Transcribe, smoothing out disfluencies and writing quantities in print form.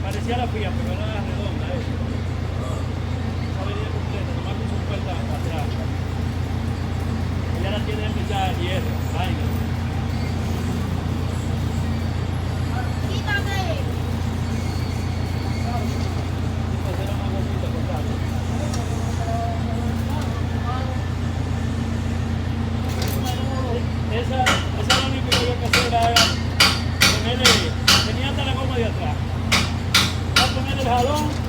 parecía la Fiat, pero era redonda esa. Esa avenida completa, nomás con su puerta atrás. Ella la tiene en mitad de hierro, vaina. Quítate. Esa era más bonita, cortada. Esa lo único que había que hacer era ponerle, tenía hasta la goma de atrás. Va a poner el jalón